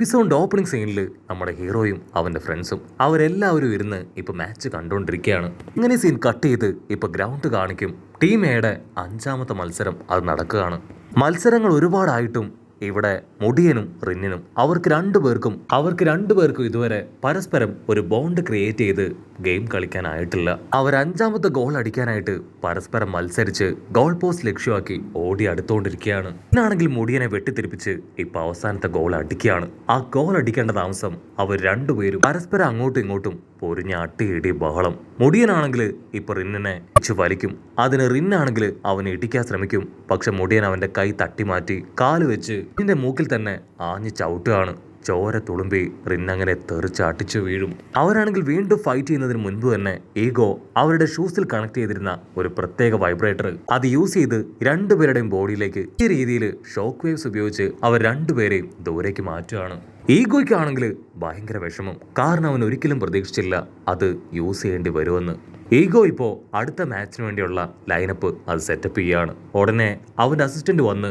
എപ്പിസോഡിന്റെ opening സീനിൽ നമ്മുടെ ഹീറോയും അവന്റെ ഫ്രണ്ട്സും അവരെല്ലാവരും ഇരുന്ന് ഇപ്പൊ മാച്ച് കണ്ടുകൊണ്ടിരിക്കുകയാണ്. ഇങ്ങനെ സീൻ കട്ട് ചെയ്ത് ഇപ്പൊ ഗ്രൗണ്ട് കാണിക്കും. ടീം എയുടെ 5ാമത്തെ മത്സരം അത് നടക്കുകയാണ്. മത്സരങ്ങൾ ഒരുപാടായിട്ടും ഇവിടെ മുടിയനും റിന്നിനും അവർക്ക് രണ്ടുപേർക്കും ഇതുവരെ പരസ്പരം ഒരു ബോണ്ട് ക്രിയേറ്റ് ചെയ്ത് ഗെയിം കളിക്കാനായിട്ടില്ല. അവർ 5ാമത്തെ ഗോൾ അടിക്കാനായിട്ട് പരസ്പരം മത്സരിച്ച് ഗോൾ പോസ്റ്റ് ലക്ഷ്യമാക്കി ഓടി അടുത്തോണ്ടിരിക്കുകയാണ്. ഇന്നാണെങ്കിൽ മുടിയനെ വെട്ടിത്തിരിപ്പിച്ച് ഇപ്പൊ അവസാനത്തെ ഗോൾ അടിക്കുകയാണ്. ആ ഗോൾ അടിക്കേണ്ട താമസം അവർ രണ്ടുപേരും പരസ്പരം അങ്ങോട്ടും ഇങ്ങോട്ടും പൊരിഞ്ഞ അട്ടിയിടി ബഹളം. മുടിയനാണെങ്കിൽ ഇപ്പൊ റിന്നിനെ വലിക്കും. അതിന് റിന്നാണെങ്കിൽ അവനെ ഇടിക്കാൻ ശ്രമിക്കും. പക്ഷെ മുടിയൻ അവന്റെ കൈ തട്ടി മാറ്റി കാല് വെച്ച് ഇതിന്റെ മൂക്കിൽ തന്നെ ആഞ്ഞു ചവിട്ടുകയാണ്. ചോര തുളുമ്പി റിന്നങ്ങനെ തെറിച്ചാട്ടിച്ചു വീഴും. അവരാണെങ്കിൽ വീണ്ടും ഫൈറ്റ് ചെയ്യുന്നതിന് മുൻപ് തന്നെ ഈഗോ അവരുടെ ഷൂസിൽ കണക്ട് ചെയ്തിരുന്ന ഒരു പ്രത്യേക വൈബ്രേറ്റർ അത് യൂസ് ചെയ്ത് രണ്ടുപേരുടെയും ബോഡിയിലേക്ക് ഈ രീതിയിൽ ഷോക്ക് വേവ്സ് ഉപയോഗിച്ച് അവർ രണ്ടുപേരെയും ദൂരേക്ക് മാറ്റുകയാണ്. ഈഗോയ്ക്കാണെങ്കിൽ ഭയങ്കര വിഷമം. കാരണം അവൻ ഒരിക്കലും പ്രതീക്ഷിച്ചില്ല അത് യൂസ് ചെയ്യേണ്ടി വരുമെന്ന്. ഈഗോ ഇപ്പോ അടുത്ത മാച്ചിന് വേണ്ടിയുള്ള ലൈനപ്പ് അത് സെറ്റപ്പ് ചെയ്യാണ്. ഉടനെ അവന്റെ അസിസ്റ്റന്റ് വന്ന്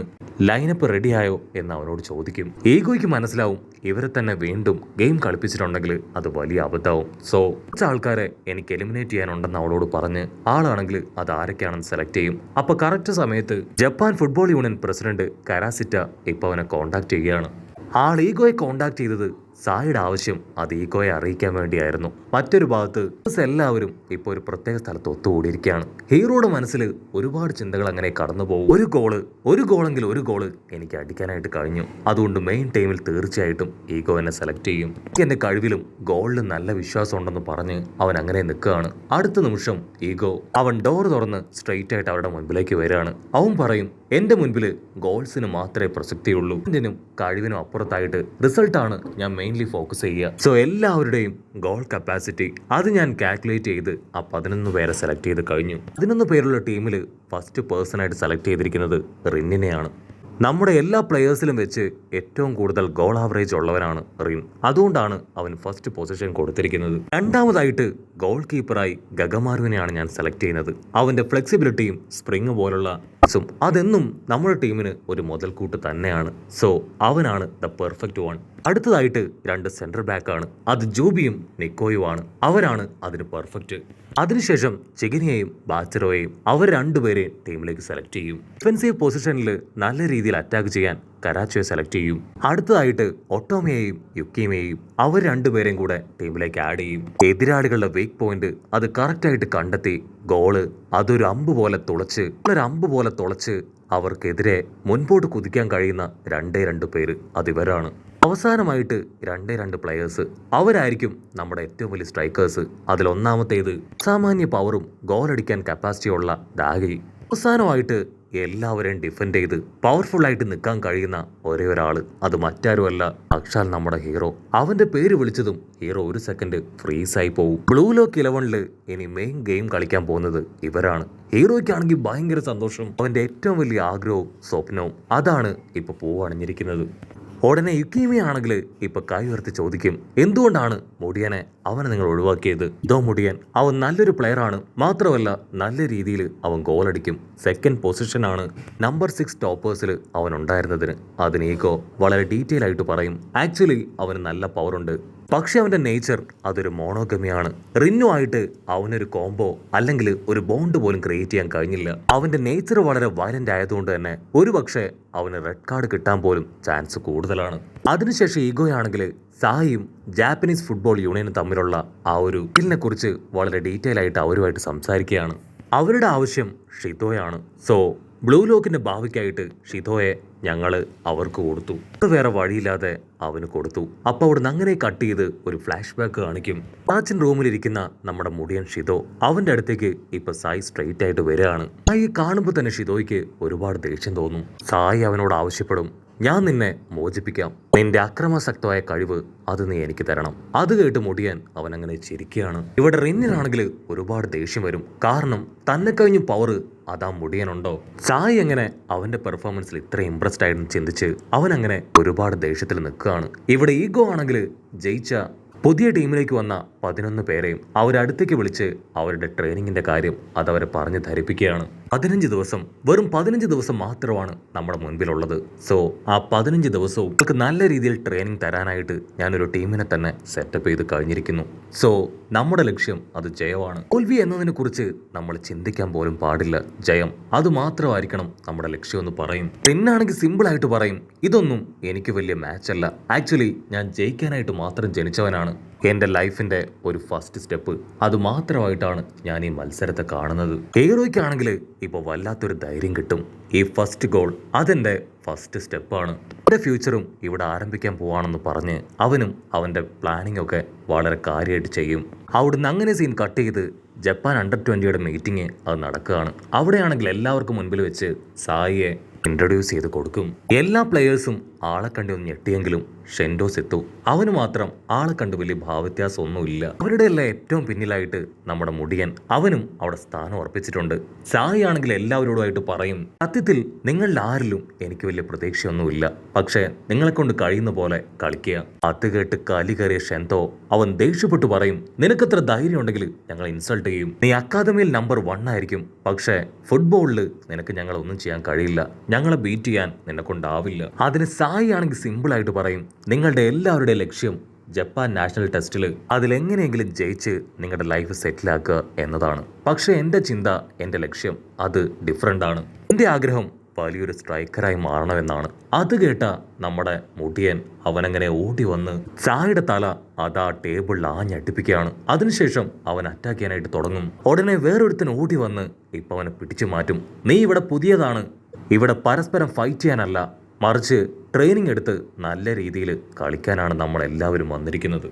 ലൈനപ്പ് റെഡിയായോ എന്ന് അവനോട് ചോദിക്കും. ഈഗോയ്ക്ക് മനസ്സിലാവും ഇവരെ തന്നെ വീണ്ടും ഗെയിം കളിപ്പിച്ചിട്ടുണ്ടെങ്കിൽ അത് വലിയ അബദ്ധമാവും. സോ കുറച്ച് ആൾക്കാരെ എനിക്ക് എലിമിനേറ്റ് ചെയ്യാനുണ്ടെന്ന് അവളോട് പറഞ്ഞ് ആളാണെങ്കിൽ അത് ആരൊക്കെയാണെന്ന് സെലക്ട് ചെയ്യും. അപ്പൊ കറക്റ്റ് സമയത്ത് ജപ്പാൻ ഫുട്ബോൾ യൂണിയൻ പ്രസിഡന്റ് കരാസിറ്റ ഇപ്പൊ അവനെ കോണ്ടാക്ട് ചെയ്യുകയാണ്. ആൾ ഈഗോയെ കോണ്ടാക്ട് ചെയ്തത് സായിയുടെ ആവശ്യം അത് ഈഗോയെ അറിയിക്കാൻ വേണ്ടിയായിരുന്നു. മറ്റൊരു ഭാഗത്ത് എല്ലാവരും ഇപ്പോൾ ഒരു പ്രത്യേക സ്ഥലത്ത് ഒത്തുകൂടിയിരിക്കുകയാണ്. ഹീറോയുടെ മനസ്സിൽ ഒരുപാട് ചിന്തകൾ അങ്ങനെ കടന്നു പോകും. ഒരു ഗോളെങ്കിലും എനിക്ക് അടിക്കാനായിട്ട് കഴിഞ്ഞു. അതുകൊണ്ട് മെയിൻ ടീമിൽ തീർച്ചയായിട്ടും ഈഗോ എന്നെ സെലക്ട് ചെയ്യും. എന്റെ കഴിവിലും ഗോളിലും നല്ല വിശ്വാസം ഉണ്ടെന്ന് പറഞ്ഞ് അവൻ അങ്ങനെ നിൽക്കുകയാണ്. അടുത്ത നിമിഷം ഈഗോ അവൻ ഡോർ തുറന്ന് സ്ട്രെയിറ്റ് ആയിട്ട് അവരുടെ മുൻപിലേക്ക് വരികയാണ്. അവൻ പറയും എന്റെ മുൻപിൽ ഗോൾസിന് മാത്രമേ പ്രസക്തിയുള്ളൂ. ഇതിനും കഴിവിനും അപ്പുറത്തായിട്ട് റിസൾട്ടാണ് ഞാൻ മെയിൻലി ഫോക്കസ് ചെയ്യുക. സോ എല്ലാവരുടെയും ഗോൾ കപ്പാസിറ്റി അത് ഞാൻ കാൽക്കുലേറ്റ് ചെയ്ത് ആ 11 പേരെ സെലക്ട് ചെയ്ത് കഴിഞ്ഞു. 11 പേരുള്ള ടീമിൽ ഫസ്റ്റ് പേഴ്സണായിട്ട് സെലക്ട് ചെയ്തിരിക്കുന്നത് റിന്നിനെയാണ്. നമ്മുടെ എല്ലാ പ്ലെയേഴ്സിലും വെച്ച് ഏറ്റവും കൂടുതൽ ഗോൾ ആവറേജ് ഉള്ളവനാണ് റിൻ. അതുകൊണ്ടാണ് അവൻ ഫസ്റ്റ് പൊസിഷൻ കൊടുത്തിരിക്കുന്നത്. രണ്ടാമതായിട്ട് ഗോൾ കീപ്പറായി ഗഗമാരുവിനെയാണ് ഞാൻ സെലക്ട് ചെയ്യുന്നത്. അവന്റെ ഫ്ലെക്സിബിലിറ്റിയും സ്പ്രിങ് പോലുള്ള അതെന്നും നമ്മുടെ ടീമിന് ഒരു മുതൽക്കൂട്ട് തന്നെയാണ്. സോ അവനാണ് ദ പെർഫെക്റ്റ് വൺ. അടുത്തതായിട്ട് 2 സെൻട്രൽ ബാക്കാണ്. അത് ജൂബിയും നിക്കോയുമാണ്. അവരാണ് അതിന് പെർഫെക്റ്റ്. അതിനുശേഷം ചിഗിനിയെയും ബാച്ചറോയെയും അവർ രണ്ടുപേരെയും ടീമിലേക്ക് സെലക്ട് ചെയ്യും. ഡിഫൻസീവ് പൊസിഷനിൽ നല്ല രീതിയിൽ അറ്റാക്ക് ചെയ്യാൻ കരാച്ചോയെ സെലക്ട് ചെയ്യും. അടുത്തതായിട്ട് ഒട്ടോമയെയും യുക്കീമയെയും അവർ രണ്ടുപേരെയും കൂടെ ടീമിലേക്ക് ആഡ് ചെയ്യും. എതിരാളികളുടെ വീക്ക് പോയിന്റ് അത് കറക്റ്റായിട്ട് കണ്ടെത്തി ഗോള് അതൊരു അമ്പ് പോലെ തുളച്ച് അവർക്കെതിരെ മുൻപോട്ട് കുതിക്കാൻ കഴിയുന്ന 2 പേര് അതിവരാണ്. അവസാനമായിട്ട് 2 പ്ലെയേഴ്സ് അവരായിരിക്കും നമ്മുടെ ഏറ്റവും വലിയ സ്ട്രൈക്കേഴ്സ്. അതിലൊന്നാമത്തേത് സാമാന്യ പവറും ഗോളടിക്കാൻ കപ്പാസിറ്റിയുള്ള ഡാഗി. അവസാനമായിട്ട് എല്ലാവരെയും ഡിഫെൻഡ് ചെയ്ത് പവർഫുൾ ആയിട്ട് നിൽക്കാൻ കഴിയുന്ന ഒരേ ഒരാള് അത് മറ്റാരുമല്ല അക്ഷാൽ നമ്മുടെ ഹീറോ. അവന്റെ പേര് വിളിച്ചതും ഹീറോ 1 സെക്കൻഡ് ഫ്രീസായി പോകും. ബ്ലൂ ലോക്ക് 11 ഇനി മെയിൻ ഗെയിം കളിക്കാൻ പോകുന്നത് ഇവരാണ്. ഹീറോയ്ക്കാണെങ്കിൽ ഭയങ്കര സന്തോഷം. അവന്റെ ഏറ്റവും വലിയ ആഗ്രഹവും സ്വപ്നവും അതാണ് ഇപ്പൊ പൂവണിഞ്ഞിരിക്കുന്നത്. ഉടനെ യുക്കീമിയാണെങ്കിൽ ഇപ്പൊ കൈ ഉയർത്തി ചോദിക്കും എന്തുകൊണ്ടാണ് മുടിയനെ അവനെ നിങ്ങൾ ഒഴിവാക്കിയത്? ഇതോ മുടിയൻ അവൻ നല്ലൊരു പ്ലെയറാണ്, മാത്രമല്ല നല്ല രീതിയിൽ അവൻ ഗോളടിക്കും. സെക്കൻഡ് പൊസിഷനാണ് നമ്പർ 6 ടോപ്പേഴ്സിൽ അവൻ ഉണ്ടായിരുന്നതിന്. അതിന് ഈഗോ വളരെ ഡീറ്റെയിൽ ആയിട്ട് പറയും ആക്ച്വലി അവന് നല്ല പവറുണ്ട്, പക്ഷെ അവന്റെ നേച്ചർ അതൊരു മോണോഗമിയാണ്. റിന്നുമായിട്ട് അവനൊരു കോംബോ അല്ലെങ്കിൽ ഒരു ബോണ്ട് പോലും ക്രിയേറ്റ് ചെയ്യാൻ കഴിഞ്ഞില്ല. അവന്റെ നേച്ചർ വളരെ വയലന്റ് ആയതുകൊണ്ട് തന്നെ ഒരുപക്ഷെ അവന് റെഡ് കാർഡ് കിട്ടാൻ പോലും ചാൻസ് കൂടുതലാണ്. അതിനുശേഷം ഈഗോയാണെങ്കിൽ സായിയും ജാപ്പനീസ് ഫുട്ബോൾ യൂണിയനും തമ്മിലുള്ള ആ ഒരു ഡീലിനെ കുറിച്ച് വളരെ ഡീറ്റെയിൽ ആയിട്ട് അവരുമായിട്ട് സംസാരിക്കുകയാണ്. അവരുടെ ആവശ്യം ഷിതോയാണ്. സോ ബ്ലൂ ലോക്കിന്റെ ഭാവിക്കായിട്ട് ഷിതോയെ ഞങ്ങൾ അവർക്ക് കൊടുത്തു. വേറെ വഴിയില്ലാതെ അവന് കൊടുത്തു. അപ്പൊ അവിടുന്ന് അങ്ങനെ കട്ട് ചെയ്ത് ഒരു ഫ്ലാഷ് ബാക്ക് കാണിക്കും. പ്രാചീൻ റൂമിലിരിക്കുന്ന നമ്മുടെ മുടിയൻ ഷിതോ അവന്റെ അടുത്തേക്ക് ഇപ്പൊ സായി സ്ട്രെയിറ്റ് ആയിട്ട് വരികയാണ്. സായി കാണുമ്പോൾ തന്നെ ഷിതോയ്ക്ക് ഒരുപാട് ദേഷ്യം തോന്നും. സായി അവനോട് ആവശ്യപ്പെടും ഞാൻ നിന്നെ മോചിപ്പിക്കാം, നിന്റെ അക്രമാസക്തമായ കഴിവ് അത് നീ എനിക്ക് തരണം. അത് കേട്ട് മുടിയൻ അവൻ അങ്ങനെ ചിരിക്കുകയാണ്. ഇവിടെ റിന്നിനാണെങ്കിൽ ഒരുപാട് ദേഷ്യം വരും. കാരണം തന്നെ കഴിഞ്ഞു പവർ അതാ മുടിയനുണ്ടോ? സായി എങ്ങനെ അവന്റെ പെർഫോമൻസിൽ ഇത്ര ഇംപ്രസ്ഡ് ആയിരുന്നു ചിന്തിച്ച് അവൻ അങ്ങനെ ഒരുപാട് ദേഷ്യത്തിൽ നിൽക്കുകയാണ്. ഇവിടെ ഈഗോ ആണെങ്കിൽ ജയിച്ച പുതിയ ടീമിലേക്ക് വന്ന 11 പേരെയും അവരടുത്തേക്ക് വിളിച്ച് അവരുടെ ട്രെയിനിങ്ങിന്റെ കാര്യം അതവരെ പറഞ്ഞ് ധരിപ്പിക്കുകയാണ്. 15 ദിവസം, വെറും 15 ദിവസം മാത്രമാണ് നമ്മുടെ മുൻപിലുള്ളത്. സോ ആ 15 ദിവസവും നിങ്ങൾക്ക് നല്ല രീതിയിൽ ട്രെയിനിങ് തരാനായിട്ട് ഞാനൊരു ടീമിനെ തന്നെ സെറ്റപ്പ് ചെയ്ത് കഴിഞ്ഞിരിക്കുന്നു. സോ നമ്മുടെ ലക്ഷ്യം അത് ജയമാണ്. തോൽവി എന്നതിനെ കുറിച്ച് നമ്മൾ ചിന്തിക്കാൻ പോലും പാടില്ല. ജയം അത് മാത്രമായിരിക്കണം നമ്മുടെ ലക്ഷ്യം എന്ന് പറയും. പിന്നാണെങ്കിൽ സിമ്പിൾ ആയിട്ട് പറയും, ഇതൊന്നും എനിക്ക് വലിയ മാച്ച് അല്ല, ആക്ച്വലി ഞാൻ ജയിക്കാനായിട്ട് മാത്രം ജനിച്ചവനാണ്. എൻ്റെ ലൈഫിൻ്റെ ഒരു ഫസ്റ്റ് സ്റ്റെപ്പ് അത് മാത്രമായിട്ടാണ് ഞാൻ ഈ മത്സരത്തെ കാണുന്നത്. ഹീറോയ്ക്കാണെങ്കിൽ ഇപ്പോൾ വല്ലാത്തൊരു ധൈര്യം കിട്ടും. ഈ ഫസ്റ്റ് ഗോൾ അതെൻ്റെ ഫസ്റ്റ് സ്റ്റെപ്പാണ്. എൻ്റെ ഫ്യൂച്ചറും ഇവിടെ ആരംഭിക്കാൻ പോവാണെന്ന് പറഞ്ഞ് അവനും അവൻ്റെ പ്ലാനിങ് ഒക്കെ വളരെ കാര്യമായിട്ട് ചെയ്യും. അവിടുന്ന് അങ്ങനെ സീൻ കട്ട് ചെയ്ത് ജപ്പാൻ അണ്ടർ-20 മീറ്റിംഗ് അത് നടക്കുകയാണ്. അവിടെയാണെങ്കിൽ എല്ലാവർക്കും മുൻപിൽ വെച്ച് സായിയെ ഇൻട്രൊഡ്യൂസ് ചെയ്ത് കൊടുക്കും. എല്ലാ പ്ലെയേഴ്സും ആളെ കണ്ടി ഒന്ന് ഞെട്ടിയെങ്കിലും ഷെൻഡോസ് എത്തു അവന് മാത്രം ആളെ കണ്ട് വലിയ ഭാവവ്യത്യാസം ഒന്നുമില്ല. അവരുടെ എല്ലാം ഏറ്റവും പിന്നിലായിട്ട് നമ്മുടെ മുടിയൻ അവനും അവിടെ സ്ഥാനം ഉറപ്പിച്ചിട്ടുണ്ട്. സായി ആണെങ്കിൽ എല്ലാവരോടുമായിട്ട് പറയും, സത്യത്തിൽ നിങ്ങളിൽ ആരിലും എനിക്ക് വലിയ പ്രതീക്ഷയൊന്നുമില്ല, പക്ഷേ നിങ്ങളെ കൊണ്ട് കഴിയുന്ന പോലെ കളിക്കുക. അത് കേട്ട് കലി കയറിയ ഷെൻതോ അവൻ ദേഷ്യപ്പെട്ടു പറയും, നിനക്കത്ര ധൈര്യം ഉണ്ടെങ്കിൽ ഞങ്ങൾ ഇൻസൾട്ട് ചെയ്യും. നീ അക്കാദമിയിൽ നമ്പർ 1 ആയിരിക്കും, പക്ഷേ ഫുട്ബോളിൽ നിനക്ക് ഞങ്ങളൊന്നും ചെയ്യാൻ കഴിയില്ല, ഞങ്ങളെ ബീറ്റ് ചെയ്യാൻ നിന്നെ കൊണ്ടാവില്ല. അതിന് സായി ആണെങ്കിൽ സിമ്പിൾ ആയിട്ട് പറയും, നിങ്ങളുടെ എല്ലാവരുടെയും ലക്ഷ്യം ജപ്പാൻ നാഷണൽ ടെസ്റ്റിൽ അതിലെങ്ങനെയെങ്കിലും ജയിച്ച് നിങ്ങളുടെ ലൈഫ് സെറ്റിലാക്കുക എന്നതാണ്. പക്ഷേ എൻ്റെ ചിന്ത, എൻ്റെ ലക്ഷ്യം അത് ഡിഫറെൻ്റ് ആണ്. എൻ്റെ ആഗ്രഹം വലിയൊരു സ്ട്രൈക്കറായി മാറണമെന്നാണ്. അത് കേട്ട നമ്മുടെ മുടിയൻ അവനങ്ങനെ ഓടി വന്ന് സായിയുടെ തല അതാ ടേബിളിൽ ആഞ്ഞടിപ്പിക്കുകയാണ്. അതിനുശേഷം അവൻ അറ്റാക്ക് ചെയ്യാനായിട്ട് തുടങ്ങും. ഉടനെ വേറൊരുത്തിന് ഓടി വന്ന് ഇപ്പം അവനെ പിടിച്ചു മാറ്റും. നീ ഇവിടെ പുതിയതാണ്, ഇവിടെ പരസ്പരം ഫൈറ്റ് ചെയ്യാനല്ല, മറിച്ച് ട്രെയിനിങ് എടുത്ത് നല്ല രീതിയിൽ കളിക്കാനാണ് നമ്മളെല്ലാവരും വന്നിരിക്കുന്നത്.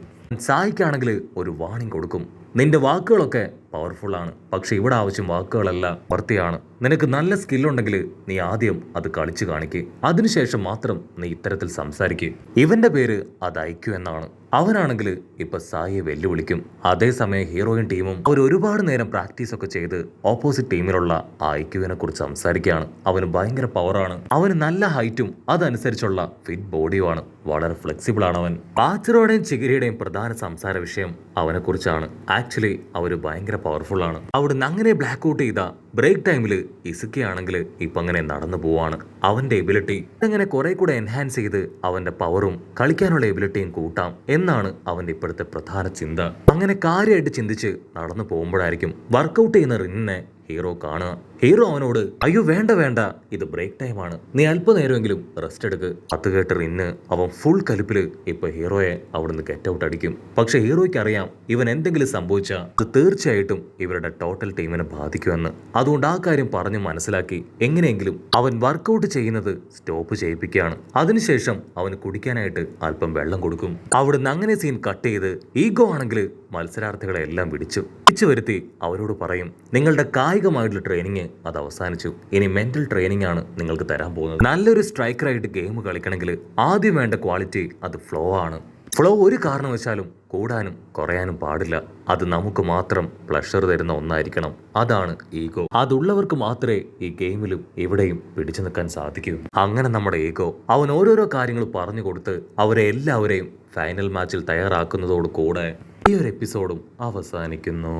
സായിക്കാണെങ്കിൽ ഒരു വാണിംഗ് കൊടുക്കും, നിന്റെ വാക്കുകളൊക്കെ പവർഫുള്ളാണ്, പക്ഷെ ഇവിടെ ആവശ്യം വാക്കുകളല്ല വൃത്തിയാണ്. നിനക്ക് നല്ല സ്കില്ലുണ്ടെങ്കിൽ നീ ആദ്യം അത് കളിച്ചു കാണിക്ക്, അതിനുശേഷം മാത്രം നീ ഇത്തരത്തിൽ സംസാരിക്കുക. ഇവന്റെ പേര് അത് ഐക്യു എന്നാണ്. അവനാണെങ്കിൽ ഇപ്പൊ സായിയെ വെല്ലുവിളിക്കും. അതേസമയം ഹീറോയിൻ ടീമും അവർ ഒരുപാട് നേരം പ്രാക്ടീസ് ഒക്കെ ചെയ്ത് ഓപ്പോസിറ്റ് ടീമിലുള്ള ആ ഐക്യുവിനെ കുറിച്ച് സംസാരിക്കുകയാണ്. അവന് ഭയങ്കര പവറാണ്, അവന് നല്ല ഹൈറ്റും അതനുസരിച്ചുള്ള ഫിറ്റ് ബോഡിയുമാണ്, വളരെ ഫ്ലെക്സിബിൾ ആണ് അവൻ. പാച്ചറോടെയും ചിഗിരിയുടെയും പ്രധാന സംസാര വിഷയം അവനെ കുറിച്ചാണ്. ആക്ച്വലി അവര് ഭയങ്കര പവർഫുൾ ആണ്. അവിടുന്ന് അങ്ങനെ ബ്ലാക്ക് ഔട്ട് ചെയ്ത ബ്രേക്ക് ടൈമിൽ ഇസുക്കയാണെങ്കിൽ ഇപ്പൊ അങ്ങനെ നടന്നു പോവാണ്. അവന്റെ എബിലിറ്റി അങ്ങനെ കുറെ കൂടെ എൻഹാൻസ് ചെയ്ത് അവന്റെ പവറും കളിക്കാനുള്ള എബിലിറ്റിയും കൂട്ടാം എന്നാണ് അവന്റെ ഇപ്പോഴത്തെ പ്രധാന ചിന്ത. അങ്ങനെ കാര്യമായിട്ട് ചിന്തിച്ച് നടന്നു പോകുമ്പോഴായിരിക്കും വർക്കൗട്ട് ചെയ്യുന്ന റിന്നിനെ ഹീറോ കാണുക. ഹീറോ അവനോട്, അയ്യോ വേണ്ട വേണ്ട, ഇത് ബ്രേക്ക് ടൈമാണ്, നീ അല്പനേരമെങ്കിലും റെസ്റ്റ് എടുക്ക്. അത് കേട്ട് റിന്ന് അവൻ ഫുൾ കലിപ്പില് ഇപ്പൊ ഹീറോയെ അവിടുന്ന് ഗെറ്റ് ഔട്ട് അടിക്കും. പക്ഷെ ഹീറോയ്ക്ക് അറിയാം ഇവൻ എന്തെങ്കിലും സംഭവിച്ചാൽ അത് തീർച്ചയായിട്ടും ഇവരുടെ ടോട്ടൽ ടീമിനെ ബാധിക്കുമെന്ന്. അതുകൊണ്ട് ആ കാര്യം പറഞ്ഞ് മനസ്സിലാക്കി എങ്ങനെയെങ്കിലും അവൻ വർക്കൗട്ട് ചെയ്യുന്നത് സ്റ്റോപ്പ് ചെയ്യിപ്പിക്കുകയാണ്. അതിനുശേഷം അവന് കുടിക്കാനായിട്ട് അല്പം വെള്ളം കൊടുക്കും. അവിടുന്ന് അങ്ങനെ സീൻ കട്ട് ചെയ്ത് ഈഗോ ആണെങ്കിൽ മത്സരാർത്ഥികളെ എല്ലാം വിളിച്ചു വരുത്തി അവരോട് പറയും, നിങ്ങളുടെ കായികമായിട്ടുള്ള ട്രെയിനിങ് അത് അവസാനിച്ചു, ഇനി മെന്റൽ ട്രെയിനിങ് ആണ് നിങ്ങൾക്ക് തരാൻ പോകുന്നത്. നല്ലൊരു സ്ട്രൈക്കറായിട്ട് ഗെയിം കളിക്കണമെങ്കിൽ ആദ്യം വേണ്ട ക്വാളിറ്റി അത് ഫ്ലോ ആണ്. ഫ്ലോ ഒരു കാരണവശാലും കൂടാനും കുറയാനും പാടില്ല. അത് നമുക്ക് മാത്രം പ്ലഷർ തരുന്ന ഒന്നായിരിക്കണം. അതാണ് ഈഗോ. അതുള്ളവർക്ക് മാത്രമേ ഈ ഗെയിമിലും എവിടെയും പിടിച്ചു നിൽക്കാൻ സാധിക്കൂ. അങ്ങനെ നമ്മുടെ ഈഗോ അവൻ ഓരോരോ കാര്യങ്ങൾ പറഞ്ഞു കൊടുത്ത് അവരെ എല്ലാവരെയും ഫൈനൽ മാച്ചിൽ തയ്യാറാക്കുന്നതോട് കൂടെ ഈ ഒരു എപ്പിസോഡും അവസാനിക്കുന്നു.